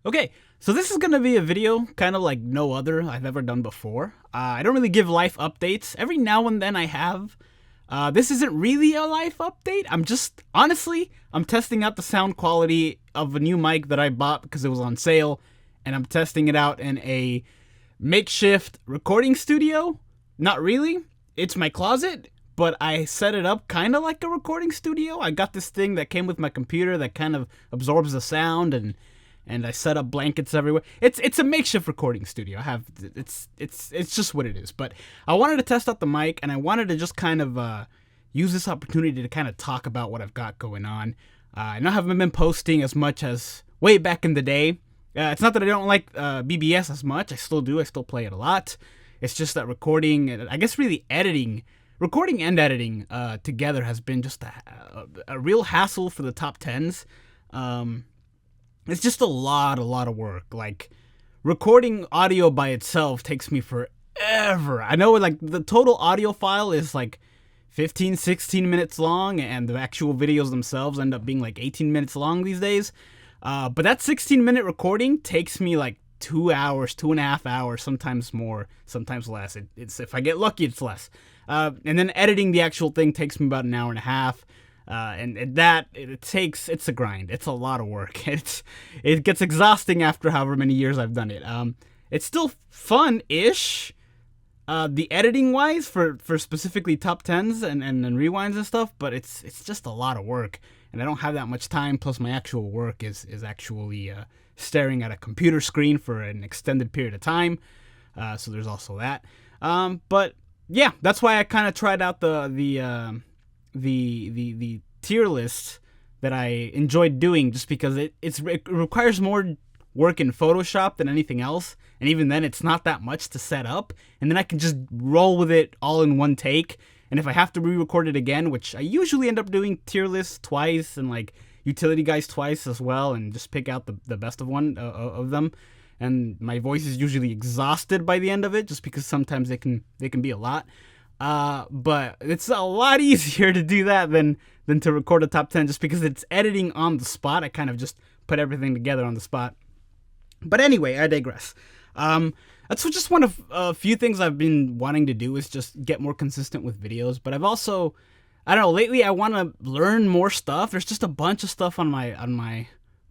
Okay, so this is gonna be a video kind of like no other I've ever done before. I don't really give life updates. Every now and then I have. This isn't really a life update. I'm testing out the sound quality of a new mic that I bought because it was on sale, and I'm testing it out in a makeshift recording studio. Not really. It's my closet, but I set it up kind of like a recording studio. I got this thing that came with my computer that kind of absorbs the sound and I set up blankets everywhere. It's a makeshift recording studio. It's just what it is. But I wanted to test out the mic, and I wanted to just kind of use this opportunity to kind of talk about what I've got going on. I know I haven't been posting as much as way back in the day. It's not that I don't like BBS as much. I still do. I still play it a lot. It's just that recording, and I guess really recording and editing together has been just a real hassle for the top tens. It's just a lot of work. Like, recording audio by itself takes me forever. I know, like, the total audio file is like 15, 16 minutes long, and the actual videos themselves end up being like 18 minutes long these days. But that 16-minute recording takes me like 2 hours, 2.5 hours, sometimes more, sometimes less. It's if I get lucky, it's less. And then editing the actual thing takes me about an hour and a half. It's a grind. It's a lot of work. It gets exhausting after however many years I've done it. It's still fun-ish. The editing wise for specifically top tens and rewinds and stuff, but it's just a lot of work, and I don't have that much time. Plus, my actual work is actually staring at a computer screen for an extended period of time. So there's also that. But yeah, that's why I kind of tried out the tier list that I enjoyed doing, just because it requires more work in Photoshop than anything else, and even then it's not that much to set up, and then I can just roll with it all in one take. And if I have to re-record it again, which I usually end up doing tier lists twice and like utility guys twice as well, and just pick out the best of one of them, and my voice is usually exhausted by the end of it, just because sometimes they can be a lot. But it's a lot easier to do that than to record a top 10, just because it's editing on the spot. I kind of just put everything together on the spot. But anyway, I digress. That's just one of a few things I've been wanting to do, is just get more consistent with videos. But I've also, I don't know, lately I want to learn more stuff. There's just a bunch of stuff on my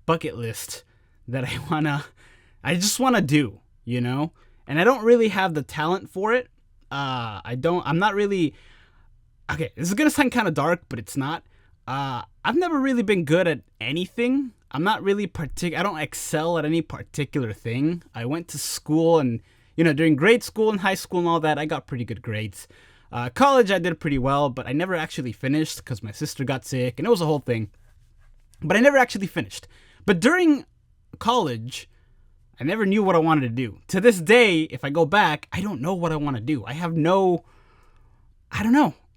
bucket list that I just want to do, you know? And I don't really have the talent for it. I'm not really, okay, this is going to sound kind of dark, but it's not. I've never really been good at anything. I'm not really I don't excel at any particular thing. I went to school, and, during grade school and high school and all that, I got pretty good grades. College, I did pretty well, but I never actually finished because my sister got sick, and it was a whole thing. But I never actually finished. But during college, I never knew what I wanted to do. To this day, if I go back, I don't know what I want to do. I don't know.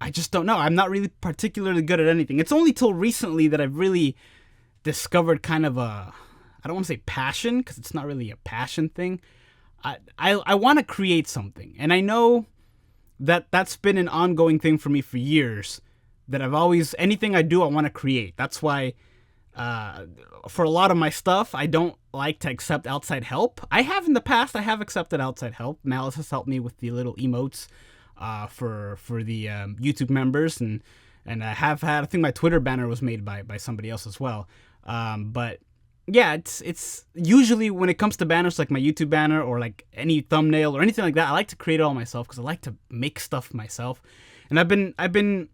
I just don't know. I'm not really particularly good at anything. It's only till recently that I've really discovered kind of I don't want to say passion, because it's not really a passion thing. I want to create something. And I know that that's been an ongoing thing for me for years, that anything I do, I want to create. That's why for a lot of my stuff, I don't like to accept outside help. I have in the past. I have accepted outside help. Malice has helped me with the little emotes for the YouTube members, and I have had, I think my Twitter banner was made by somebody else as well. But yeah, it's usually when it comes to banners, like my YouTube banner or like any thumbnail or anything like that, I like to create it all myself, because I like to make stuff myself. And I've been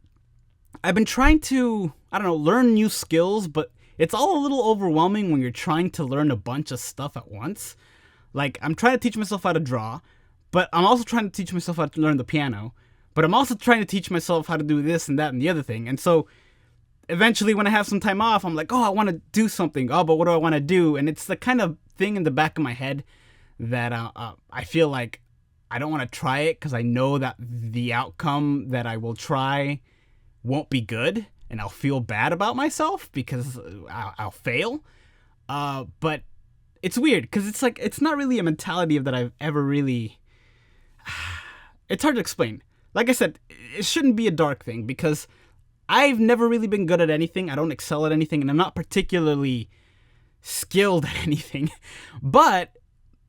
trying to, I don't know, learn new skills, but it's all a little overwhelming when you're trying to learn a bunch of stuff at once. Like, I'm trying to teach myself how to draw, but I'm also trying to teach myself how to learn the piano, but I'm also trying to teach myself how to do this and that and the other thing. And so eventually, when I have some time off, I'm like, oh, I want to do something. Oh, but what do I want to do? And it's the kind of thing in the back of my head that I feel like I don't want to try it, because I know that the outcome that I will try won't be good, and I'll feel bad about myself because I'll fail. But it's weird, because it's like, it's not really a mentality that I've ever really... It's hard to explain. Like I said, it shouldn't be a dark thing, because I've never really been good at anything. I don't excel at anything, and I'm not particularly skilled at anything, but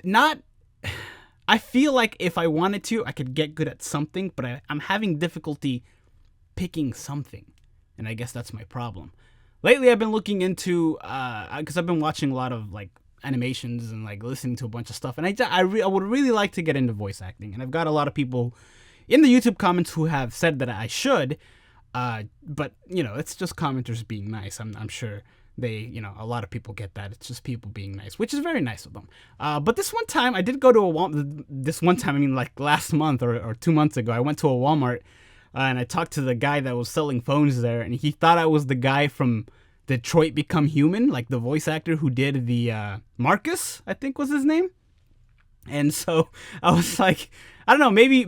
not. I feel like if I wanted to, I could get good at something, but I'm having difficulty picking something, and I guess that's my problem. Lately, I've been looking into because I've been watching a lot of like animations and like listening to a bunch of stuff, and I would really like to get into voice acting, and I've got a lot of people in the YouTube comments who have said that I should, but you know, it's just commenters being nice. I'm sure they, you know, a lot of people get that. It's just people being nice, which is very nice of them. But this one time, I did go to a Walmart. This one time, I mean, like last month or 2 months ago, I went to a Walmart and I talked to the guy that was selling phones there, and he thought I was the guy from Detroit Become Human, like the voice actor who did the Marcus, I think was his name. And so I was like, I don't know, maybe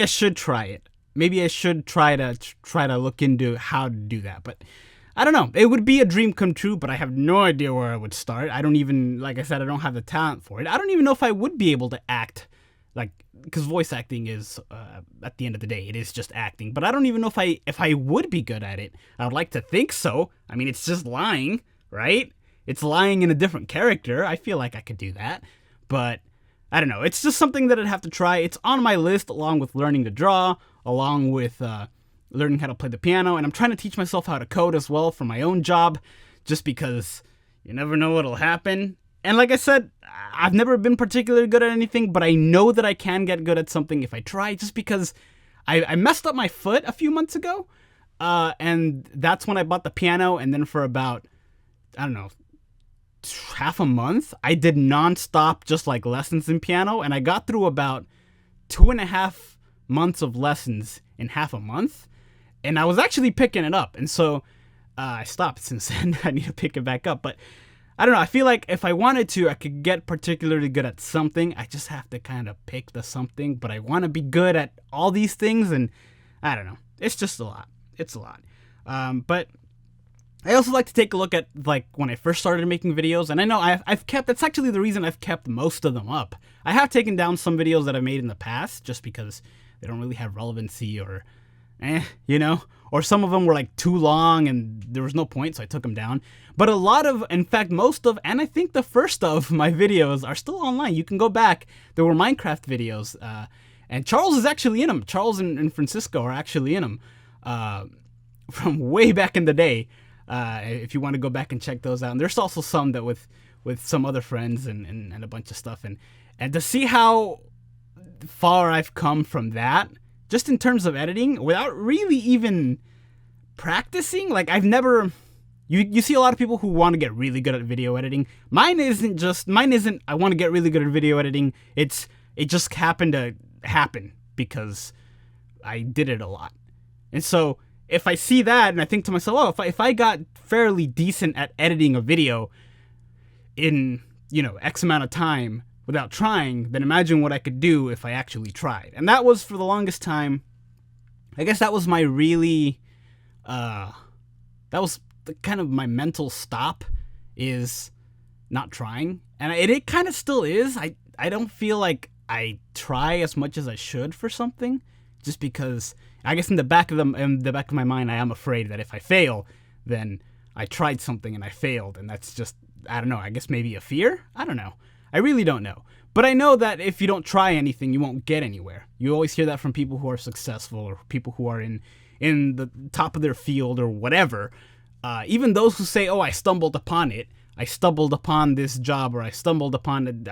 I should try it. Maybe I should try to look into how to do that. But I don't know. It would be a dream come true, but I have no idea where I would start. I don't even, like I said, I don't have the talent for it. I don't even know if I would be able to act, like, because voice acting is, at the end of the day, it is just acting. But I don't even know if I would be good at it. I would like to think so. I mean, it's just lying, right? It's lying in a different character. I feel like I could do that. But I don't know. It's just something that I'd have to try. It's on my list along with learning to draw, along with learning how to play the piano. And I'm trying to teach myself how to code as well for my own job, just because you never know what'll happen. And like I said, I've never been particularly good at anything, but I know that I can get good at something if I try, just because I messed up my foot a few months ago. And that's when I bought the piano. And then for about, I don't know, half a month, I did nonstop just like lessons in piano. And I got through about 2.5 months of lessons in half a month. And I was actually picking it up. And so I stopped since then. I need to pick it back up. But I don't know. I feel like if I wanted to, I could get particularly good at something. I just have to kind of pick the something. But I want to be good at all these things. And I don't know. It's just a lot. It's a lot. But I also like to take a look at like when I first started making videos. And I know I've kept, that's actually the reason I've kept most of them up. I have taken down some videos that I made in the past just because they don't really have relevancy or you know, or some of them were like too long and there was no point, so I took them down. But a lot of, in fact, most of, and I think the first of my videos are still online. You can go back. There were Minecraft videos, and Charles is actually in them. Charles and Francisco are actually in them from way back in the day. If you want to go back and check those out. And there's also some that with some other friends and a bunch of stuff. And to see how far I've come from that, just in terms of editing, without really even practicing. Like I've never, you see a lot of people who want to get really good at video editing. Mine isn't I want to get really good at video editing. It just happened to happen because I did it a lot. And so if I see that and I think to myself, oh, if I got fairly decent at editing a video in, you know, X amount of time without trying, then imagine what I could do if I actually tried. And that was for the longest time, I guess that was my really, that was kind of my mental stop, is not trying. And it kind of still is. I don't feel like I try as much as I should for something, just because I guess in the back of my mind, I am afraid that if I fail, then I tried something and I failed. And that's just, I don't know, I guess maybe a fear? I don't know. I really don't know. But I know that if you don't try anything, you won't get anywhere. You always hear that from people who are successful or people who are in the top of their field or whatever. Even those who say, oh, I stumbled upon it. I stumbled upon this job, or I stumbled upon it,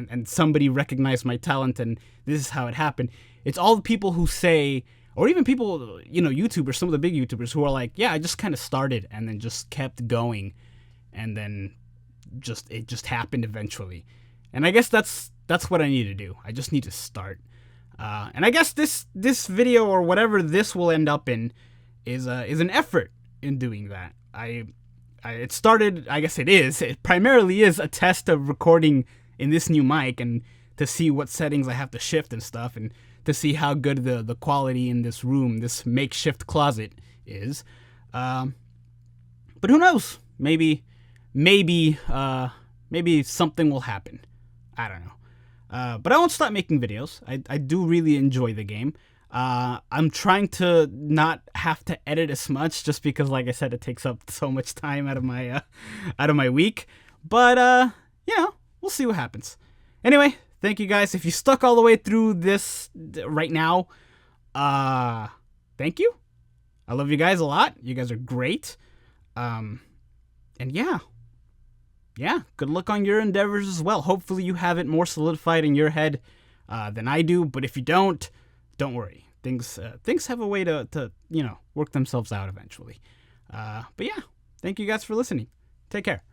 and somebody recognized my talent and this is how it happened. It's all the people who say, or even people, you know, YouTubers, some of the big YouTubers who are like, yeah, I just kind of started and then just kept going. And then it just happened eventually. And I guess that's what I need to do. I just need to start. And I guess this video or whatever this will end up in is an effort in doing that. It started, I guess it primarily is a test of recording in this new mic and to see what settings I have to shift and stuff, and to see how good the quality in this room, this makeshift closet is. But who knows? Maybe something will happen. I don't know. But I won't stop making videos. I do really enjoy the game. I'm trying to not have to edit as much, just because, like I said, it takes up so much time out of my week. But we'll see what happens. Anyway, thank you guys. If you stuck all the way through this right now, thank you. I love you guys a lot. You guys are great. And yeah, good luck on your endeavors as well. Hopefully you have it more solidified in your head than I do. But if you don't worry. Things have a way to work themselves out eventually. But yeah, thank you guys for listening. Take care.